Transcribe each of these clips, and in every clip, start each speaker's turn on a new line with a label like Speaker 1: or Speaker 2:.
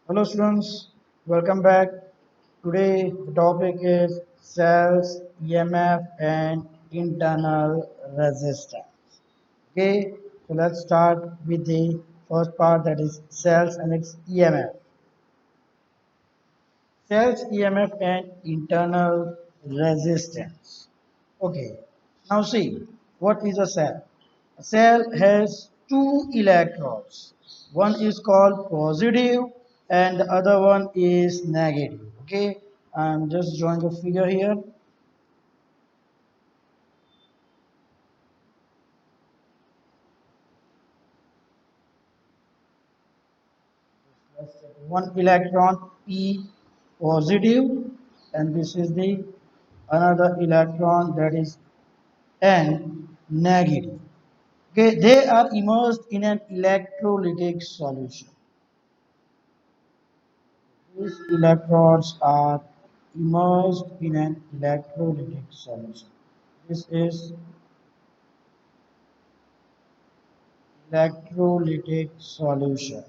Speaker 1: Hello students, welcome back. Today the topic is cells, EMF and internal resistance. Okay, so let's start with the first part, that is cells and its EMF. Cells, EMF and internal resistance. Okay, now see, what is a cell? A cell has two electrodes. One is called positive and the other one is negative. Okay, I'm just drawing a figure here. Let's take one electron P positive, and this is the another electron, that is N negative. Okay, they are immersed in an electrolytic solution. These electrodes are immersed in an electrolytic solution. This is electrolytic solution.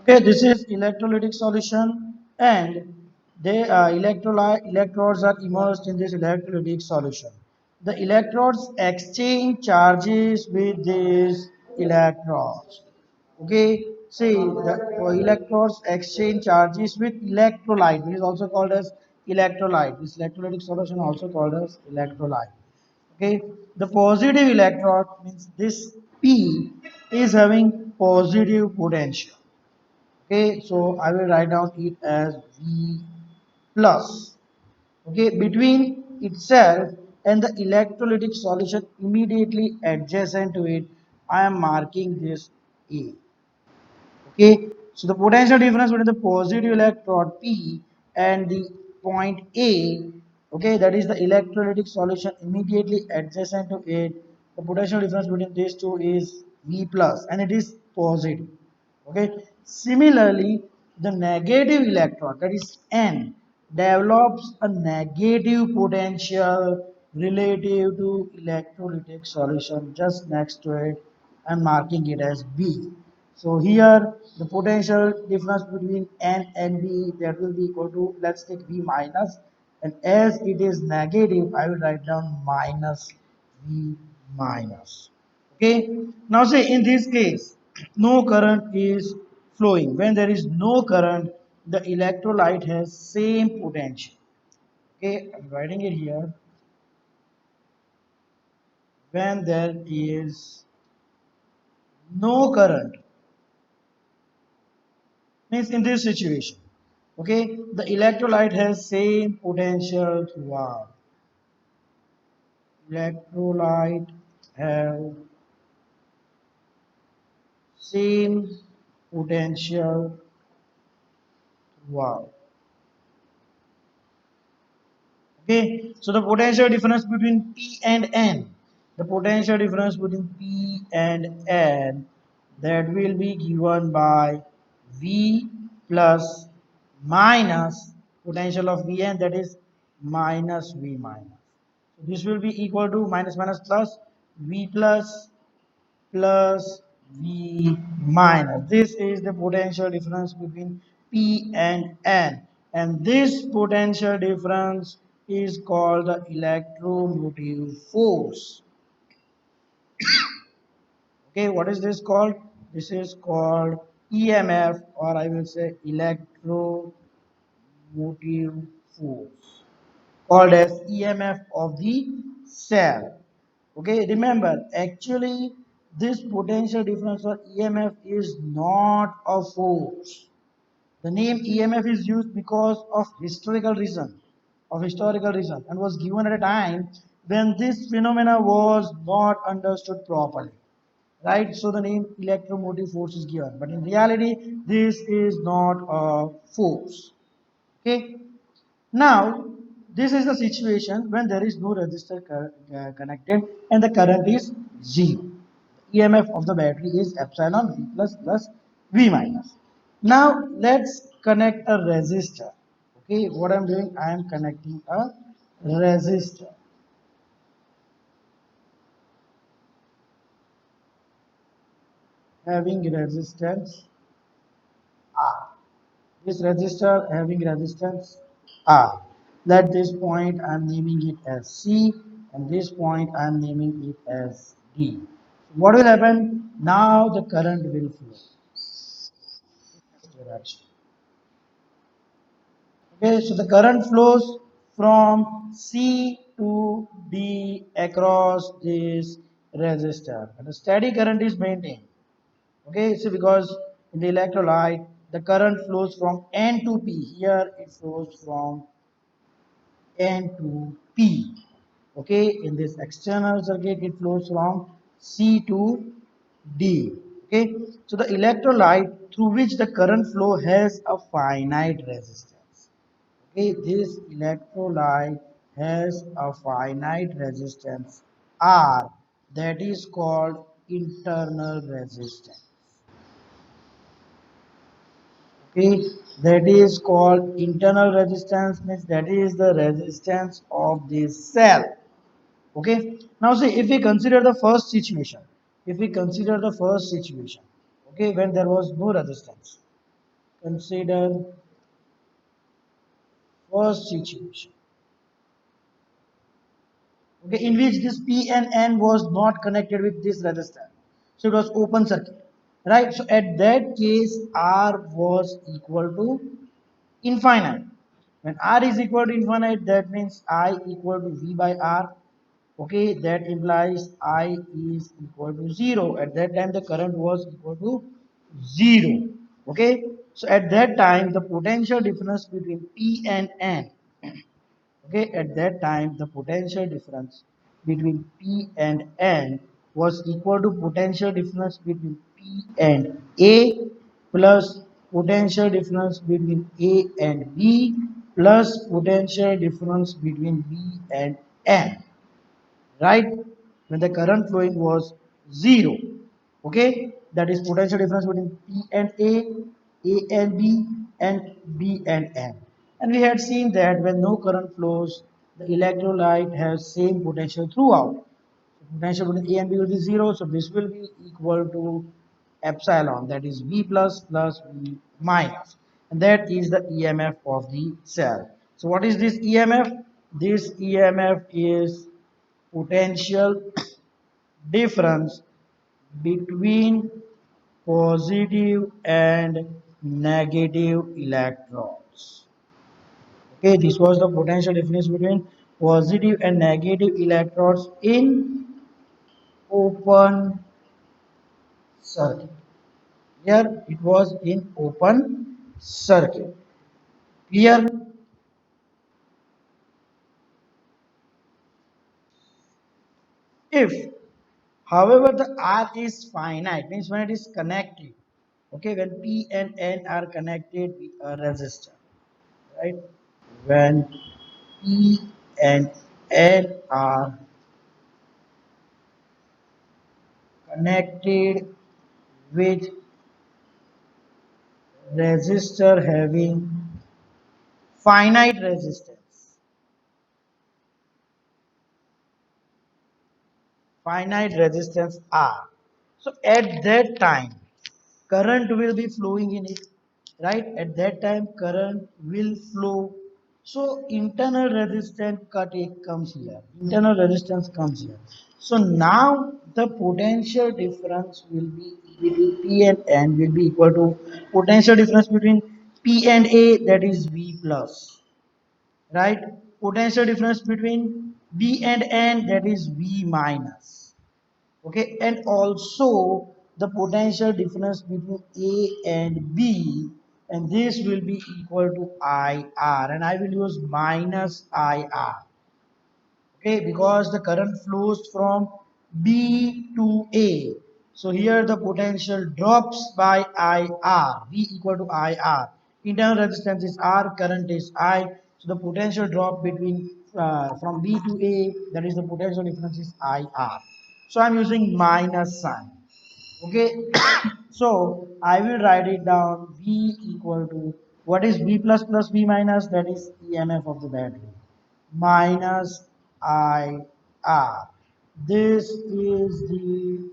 Speaker 1: Okay, this is electrolytic solution, and they electrodes are immersed in this electrolytic solution. The electrodes exchange charges with these electrodes. Okay, see, the electrodes exchange charges with electrolyte, which is also called as electrolyte. This electrolytic solution also called as electrolyte. Okay, the positive electrode means this P is having positive potential. Okay, so I will write down it as V plus. Okay, between itself and the electrolytic solution immediately adjacent to it, I am marking this A. Okay, so the potential difference between the positive electrode P and the point A, okay, that is the electrolytic solution immediately adjacent to it, the potential difference between these two is V plus, and it is positive. Okay, similarly, the negative electrode, that is N, develops a negative potential relative to electrolytic solution just next to it and marking it as B. So here the potential difference between N and B, that will be equal to, let's take V minus, and as it is negative I will write down minus V minus. Okay, now say in this case no current is flowing. When there is no current, the electrolyte has same potential. Okay, I'm writing it here. When there is no current, means in this situation, okay, the electrolyte has same potential throughout. Electrolyte have same potential throughout. Okay, so the potential difference between P and N, the potential difference between P and N, that will be given by V plus minus potential of Vn, that is minus V minus. So this will be equal to minus minus plus V plus plus V minus. This is the potential difference between P and N, and this potential difference is called the electromotive force. Okay, what is this called? This is called EMF, or I will say electromotive force, called as EMF of the cell. Okay, remember, actually this potential difference or EMF is not a force. The name EMF is used because of historical reason, and was given at a time when this phenomena was not understood properly. Right? So the name electromotive force is given, but in reality, this is not a force. Okay. Now, this is the situation when there is no resistor connected and the current is zero. EMF of the battery is epsilon V plus plus V minus. Now, let's connect a resistor. Okay, what I'm doing, I am connecting a resistor. having resistance R. This resistor having resistance R. Let this point I am naming it as C, and this point I am naming it as D. What will happen? Now the current will flow in this direction. Okay, so the current flows from C to D across this resistor, and the steady current is maintained. Okay, so because in the electrolyte the current flows from N to P. Here it flows from N to P. Okay, in this external circuit it flows from C to D. Okay, so the electrolyte through which the current flow has a finite resistance. Okay, this electrolyte has a finite resistance R, that is called internal resistance. Okay, that is called internal resistance, means that is the resistance of this cell. Okay, now see, if we consider the first situation, okay, when there was no resistance, consider first situation, okay, in which this P and N was not connected with this resistor, so it was open circuit, right? So at that case R was equal to infinite. When R is equal to infinite, that means I equal to V by R. Okay, that implies I is equal to 0. At that time the current was equal to 0. Okay, so at that time the potential difference between P and N, okay, at that time the potential difference between P and N was equal to potential difference between P and A plus potential difference between A and B plus potential difference between B and N, right? When the current flowing was 0. Okay, that is potential difference between P and A and B, and B and N. And we had seen that when no current flows, the electrolyte has same potential throughout. Potential between A and B will be 0, so this will be equal to epsilon, that is V plus plus V minus, and that is the EMF of the cell. So what is this EMF? This EMF is potential difference between positive and negative electrons. Okay, this was the potential difference between positive and negative electrodes in open circuit. Here it was in open circuit. Clear? If, however, the R is finite, means when it is connected, okay, when P and N are connected with a resistor, right? When P and N are connected with resistor having finite resistance, R. So at that time, current will be flowing in it, right? At that time, current will flow. So internal resistance comes here. Internal resistance comes here. So now the potential difference will be between P and N will be equal to potential difference between P and A, that is V plus, right? Potential difference between B and N, that is V minus. Okay, and also the potential difference between A and B, and this will be equal to IR, and I will use minus IR. Okay, because the current flows from B to A, so here the potential drops by IR. V equal to IR, internal resistance is R, current is I, so the potential drop between from B to A, that is the potential difference, is IR. So I'm using minus sign. Okay, so I will write it down. V equal to, what is V plus plus V minus, that is EMF of the battery, minus IR. This is the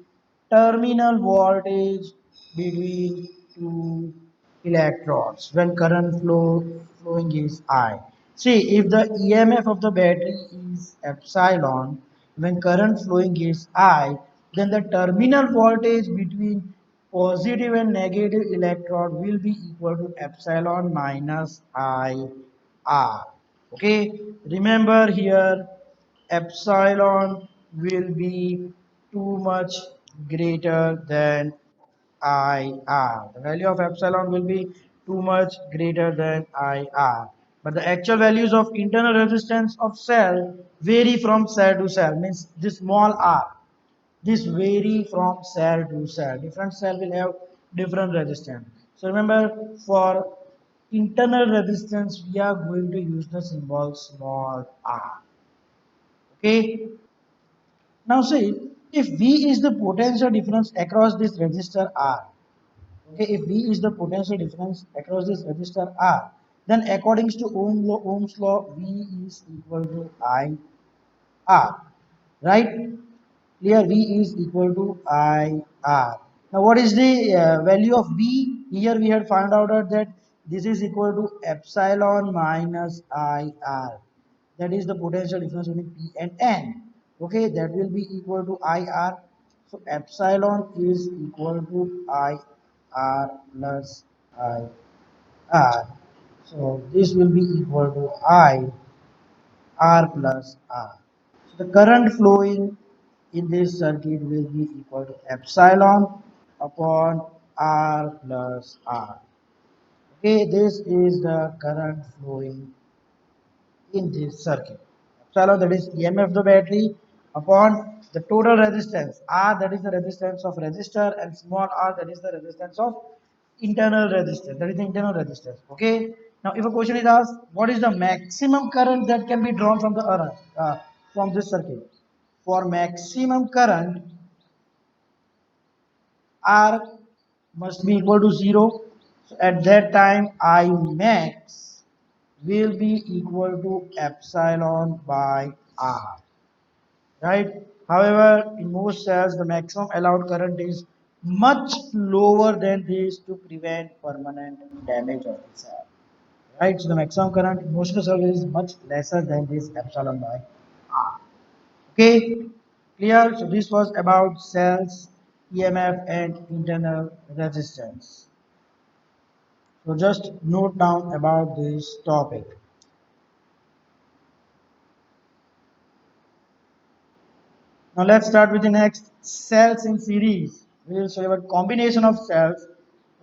Speaker 1: terminal voltage between two electrodes when current flowing is I. See, if the EMF of the battery is epsilon, when current flowing is I, then the terminal voltage between positive and negative electrode will be equal to epsilon minus I R. Okay, remember here epsilon will be too much greater than IR. The value of epsilon will be too much greater than IR. But the actual values of internal resistance of cell vary from cell to cell. Means this small r. This vary from cell to cell. Different cell will have different resistance. So remember for internal resistance we are going to use the symbol small r. Okay. Now see if V is the potential difference across this resistor R. Okay, if V is the potential difference across this resistor R, then according to Ohm's law, V is equal to I R. Right? Here V is equal to I R. Now what is the value of V? Here we had found out that this is equal to epsilon minus I R. That is the potential difference between P and N. Okay, that will be equal to I R. So epsilon is equal to I R plus I R. So this will be equal to I R plus R. So the current flowing in this circuit will be equal to epsilon upon R plus R. Okay, this is the current flowing in this circuit. Epsilon that is EMF of the battery upon the total resistance R that is the resistance of resistor and small r that is the resistance of internal resistance that is the internal resistance. Okay. Now if a question is asked what is the maximum current that can be drawn from the from this circuit? For maximum current R must be equal to 0. So at that time I max will be equal to epsilon by R. Right? However, in most cells, the maximum allowed current is much lower than this to prevent permanent damage of the cell. Right? So the maximum current in most of the cells is much lesser than this epsilon by R. Okay, clear? So this was about cells, EMF, and internal resistance. So just note down about this topic. Now let's start with the next cells in series. We will study about combination of cells.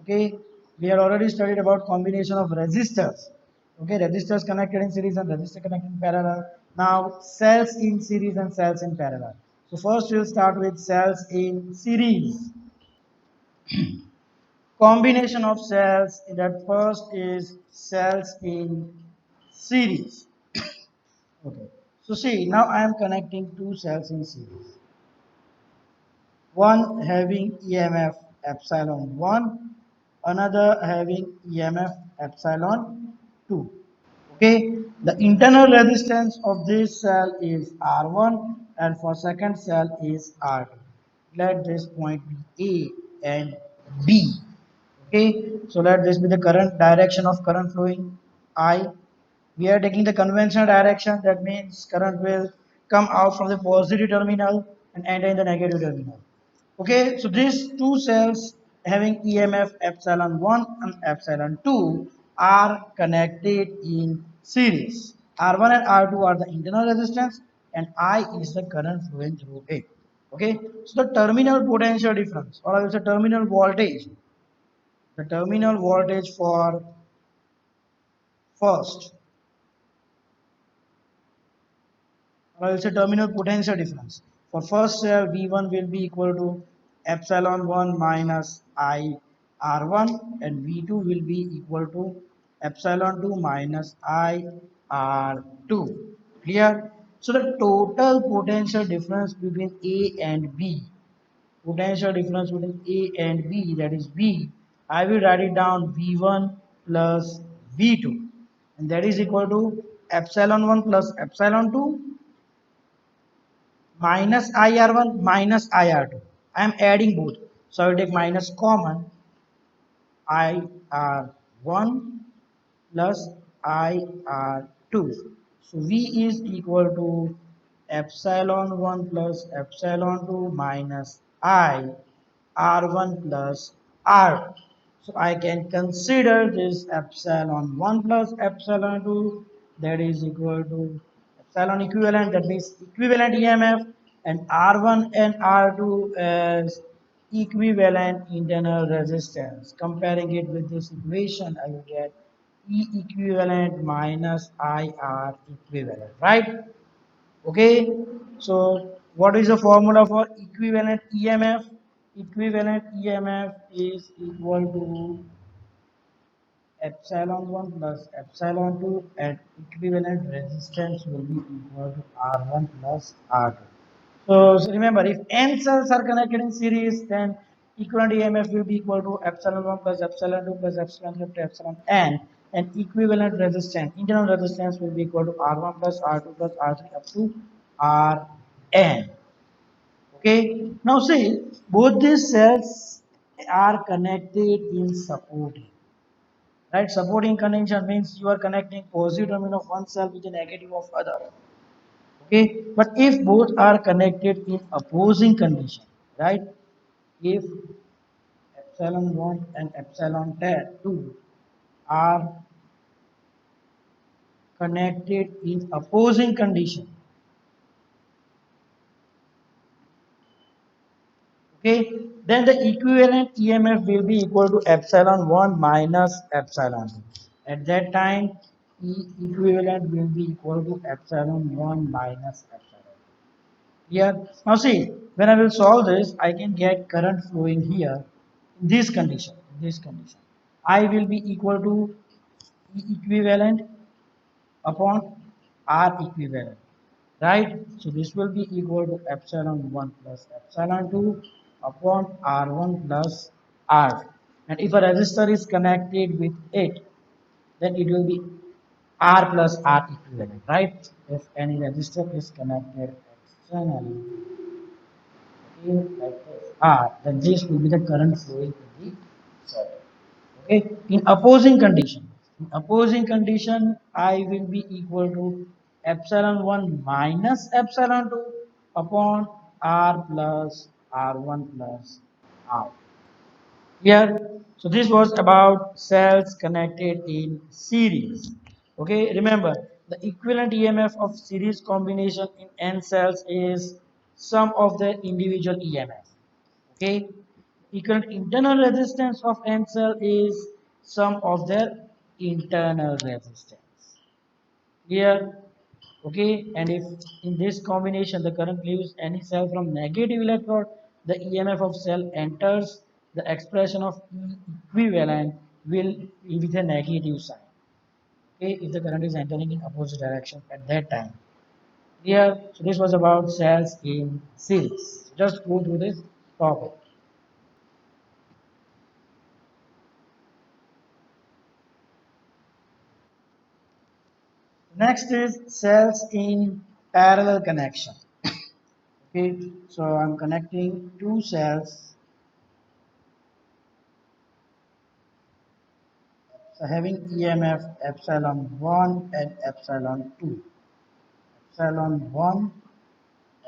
Speaker 1: Okay, we had already studied about combination of resistors. Okay, resistors connected in series and resistor connected in parallel. Now cells in series and cells in parallel. So first we'll start with cells in series. Combination of cells that first is cells in series. Okay, so see now I am connecting two cells in series. One having EMF epsilon 1, another having EMF epsilon 2. Okay, the internal resistance of this cell is R1 and for second cell is R2. Let this point be A and B. Okay, so let this be the current direction of current flowing I. We are taking the conventional direction, that means current will come out from the positive terminal and enter in the negative terminal. Okay, so these two cells having EMF epsilon 1 and epsilon 2 are connected in series. R1 and R2 are the internal resistance and I is the current flowing through it. Okay, so the terminal potential difference, or I will say terminal voltage, the terminal voltage for first, or I will say terminal potential difference. For first cell, V1 will be equal to epsilon 1 minus I R1 and V2 will be equal to epsilon 2 minus I R2. Clear? So the total potential difference between A and B, potential difference between A and B, that is B, I will write it down V1 plus V2 and that is equal to epsilon 1 plus epsilon 2 minus IR1 minus IR2. I am adding both. So I will take minus common. IR1 plus IR2. So V is equal to epsilon 1 plus epsilon 2 minus I R1 plus R. So I can consider this epsilon 1 plus epsilon 2, that is equal to epsilon equivalent, that means equivalent EMF, and R1 and R2 as equivalent internal resistance. Comparing it with this equation, I will get E equivalent minus IR equivalent, right? Okay, so what is the formula for equivalent EMF? Equivalent EMF is equal to epsilon 1 plus epsilon 2, and equivalent resistance will be equal to R1 plus R2. So remember, if n cells are connected in series, then equivalent EMF will be equal to epsilon 1 plus epsilon 2 plus epsilon 3 to epsilon n, and equivalent resistance, internal resistance will be equal to R1 plus R2 plus R3 up to Rn. Okay, now see, both these cells are connected in supporting. Right, supporting connection means you are connecting positive terminal of one cell with the negative of other. Okay, but if both are connected in opposing condition, right? If epsilon 1 and epsilon 2 are connected in opposing condition, okay, then the equivalent EMF will be equal to epsilon 1 minus epsilon 2. At that time, E equivalent will be equal to epsilon 1 minus epsilon 2. Here, now see, when I will solve this, I can get current flowing here in this condition. In this condition, I will be equal to E equivalent upon R equivalent, right? So this will be equal to epsilon 1 plus epsilon 2 upon R1 plus R. And if a resistor is connected with it, then it will be R plus R equivalent, right? If any resistor is connected externally, okay, like this, R, then this will be the current flowing in the circuit. Okay, in opposing condition, I will be equal to epsilon 1 minus epsilon 2 upon R plus R1 plus R. Here, so this was about cells connected in series. Okay, remember the equivalent EMF of series combination in n cells is sum of the individual EMF. Okay, equivalent internal resistance of n cell is sum of their internal resistance. Here, okay, and if in this combination the current leaves any cell from negative electrode, the EMF of cell enters the expression of E equivalent will be with a negative sign. Okay, if the current is entering in opposite direction at that time. Here, so this was about cells in series. Just go through this topic. Next is cells in parallel connection. Okay, so I'm connecting two cells, so having EMF epsilon 1 and epsilon 2. Epsilon 1,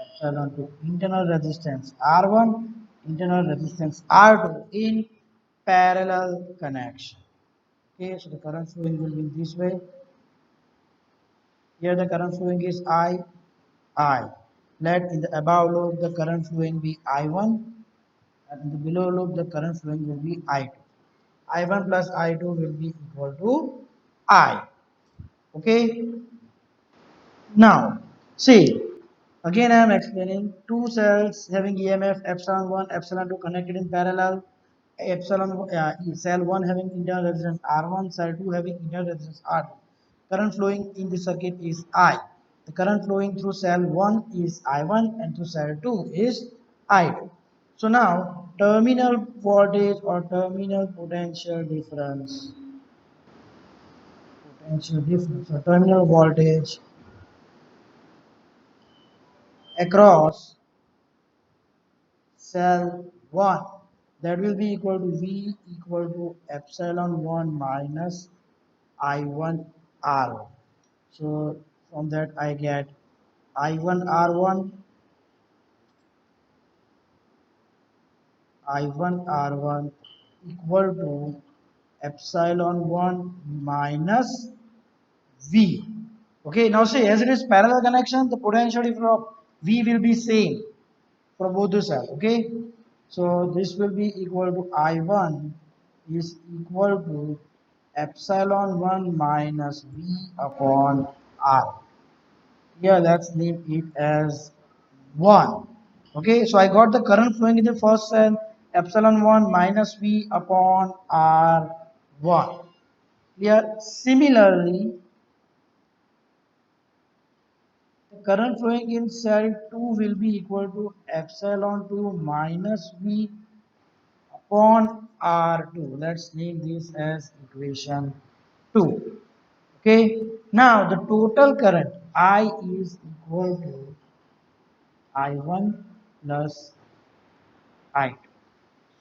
Speaker 1: epsilon 2. Internal resistance R1, internal resistance R2 in parallel connection. Okay, so the current flowing will be this way. Here the current flowing is I. Let in the above loop the current flowing be I1, and in the below loop the current flowing will be I2. I1 plus I2 will be equal to I. Okay. Now, see, again I am explaining two cells having EMF epsilon 1, epsilon 2 connected in parallel. Cell 1 having internal resistance R1, cell 2 having internal resistance R2. Current flowing in the circuit is I. The current flowing through cell 1 is I1 and through cell 2 is I2. So now, terminal voltage or terminal potential difference, or terminal voltage across cell 1 that will be equal to V equal to epsilon 1 minus I1 R1. So from that I get I1 R1, I1 R1 equal to epsilon 1 minus V. Okay, now see, as it is parallel connection, the potential difference of V will be same for both the cells. Okay, so this will be equal to I1 is equal to epsilon 1 minus V upon R. Here let's name it as 1. Okay, so I got the current flowing in the first cell, epsilon 1 minus V upon R1. Here similarly, the current flowing in cell 2 will be equal to epsilon 2 minus V upon R2. Let's name this as equation 2. Okay, now the total current I is equal to I1 plus I2.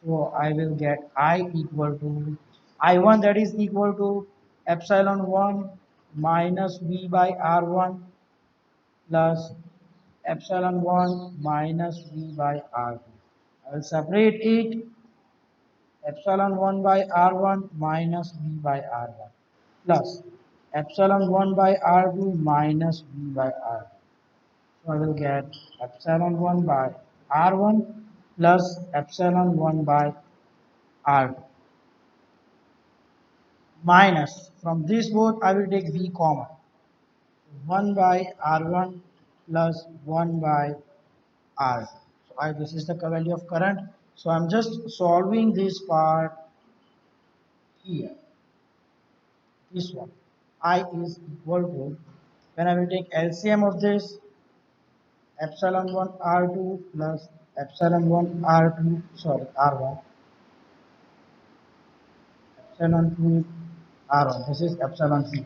Speaker 1: So I will get I equal to I1, that is equal to epsilon 1 minus V by R1 plus epsilon 1 minus V by R2. I will separate it, epsilon 1 by R1 minus V by R1 plus epsilon 1 by R2 minus V by R2. So I will get epsilon 1 by R1 plus epsilon 1 by R2 minus, from this both I will take V common, 1 by R1 plus 1 by R. So this is the value of current. So I'm just solving this part here. This one. I is equal to, when I will take LCM of this, epsilon 1 R2 plus epsilon 1 R2, sorry, R1, epsilon 2 R1. This is epsilon 3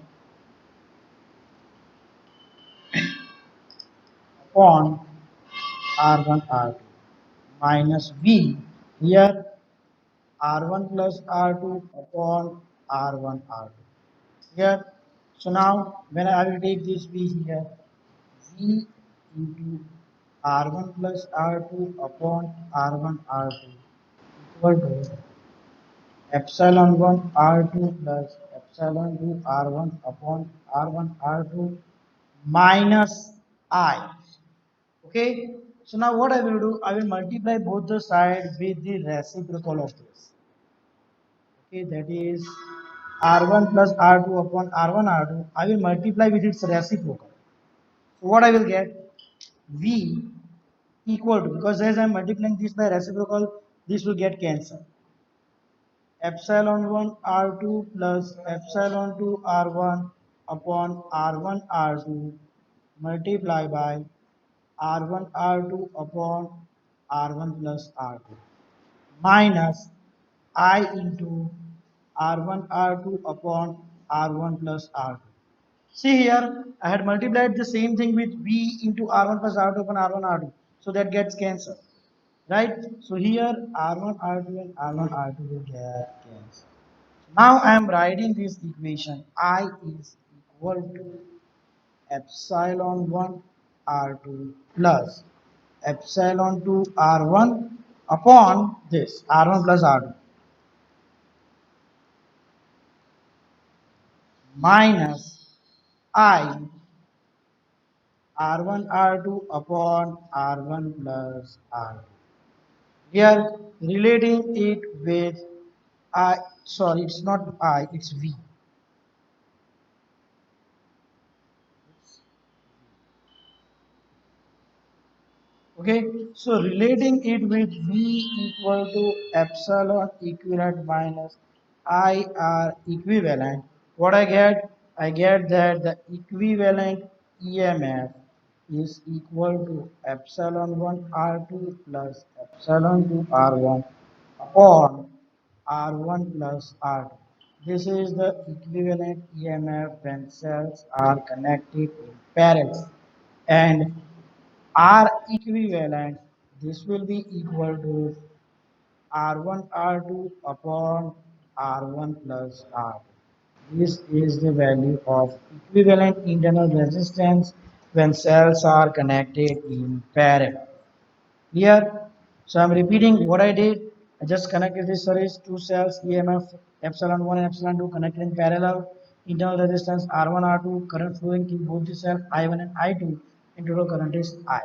Speaker 1: upon R1 R2 minus V here R1 plus R2 upon R1 R2 here. So now when I will take this V here, V into R1 plus R2 upon R1 R2 equal to epsilon 1 R2 plus epsilon 2 R1 upon R1 R2 minus I. Okay, so now what I will do, I will multiply both the sides with the reciprocal of this. Okay, that is R1 plus R2 upon R1 R2. I will multiply with its reciprocal. So what I will get, V equal to, because as I am multiplying this by reciprocal, this will get cancelled. Epsilon 1 R2 plus epsilon 2 R1 upon R1 R2 multiply by R1 R2 upon R1 plus R2 minus I into R1 R2 upon R1 plus R2. See here, I had multiplied the same thing with V into R1 plus R2 upon R1 R2. So that gets cancelled. Right? So here R1 R2 and R1 R2 will get cancelled. Now I am writing this equation. I is equal to epsilon 1 R2 plus epsilon 2 R1 upon this R1 plus R2 minus I R1 R2 upon R1 plus R2. We are relating it with I, sorry, it's not I, it's V. Okay, so relating it with V equal to epsilon equivalent minus IR equivalent. What I get? I get that the equivalent EMF is equal to epsilon 1 R2 plus epsilon 2 R1 upon R1 plus R2. This is the equivalent EMF when cells are connected in parallel. And R equivalent, this will be equal to R1 R2 upon R1 plus R2. This is the value of equivalent internal resistance when cells are connected in parallel. Here, so I'm repeating what I did. I just connected this series, two cells, EMF epsilon 1 and epsilon 2 connected in parallel, internal resistance R1, R2, current flowing through both the cell I1 and I2, and total current is I.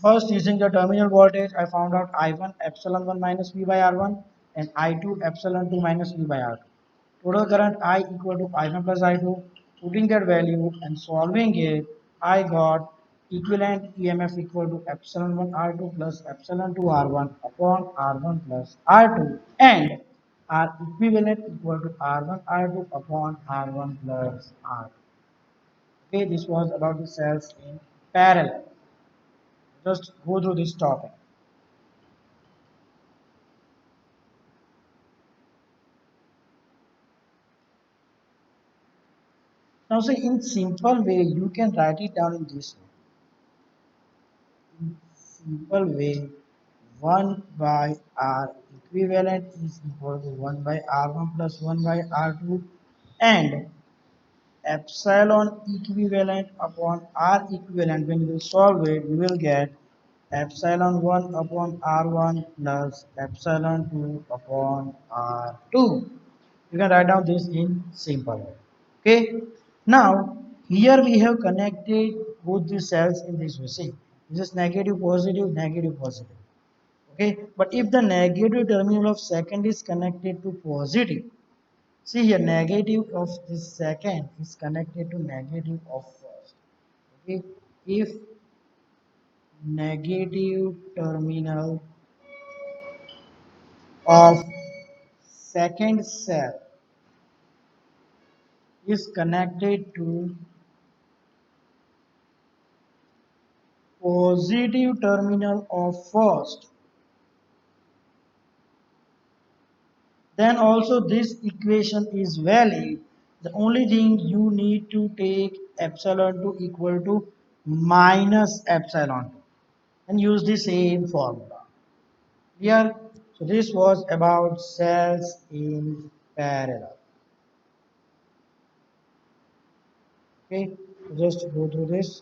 Speaker 1: First, using the terminal voltage, I found out I1 epsilon 1 minus V by R1 and I2 epsilon 2 minus V by R2. Total current I equal to I1 plus I2. Putting that value and solving it, I got equivalent EMF equal to epsilon 1 R2 plus epsilon 2 R1 upon R1 plus R2 and R equivalent equal to R1 R2 upon R1 plus R2. Okay, this was about the cells in parallel. Just go through this topic. Now see, in simple way, you can write it down in this way. In simple way, 1 by R equivalent is equal to 1 by R1 plus 1 by R2 and epsilon equivalent upon R equivalent. When you will solve it, you will get epsilon 1 upon R1 plus epsilon 2 upon R2. You can write down this in simple way. Okay. Now here we have connected both the cells in this way. See, this is negative, positive, negative, positive. Okay. But if the negative terminal of second is connected to positive, see here negative of this second is connected to negative of first. Okay. If negative terminal of second cell is connected to positive terminal of first, then also this equation is valid. The only thing you need to take epsilon 2 equal to minus epsilon 2 and use the same formula here. So this was about cells in parallel. Okay, just go through this.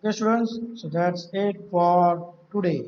Speaker 1: Okay students, so that's it for today.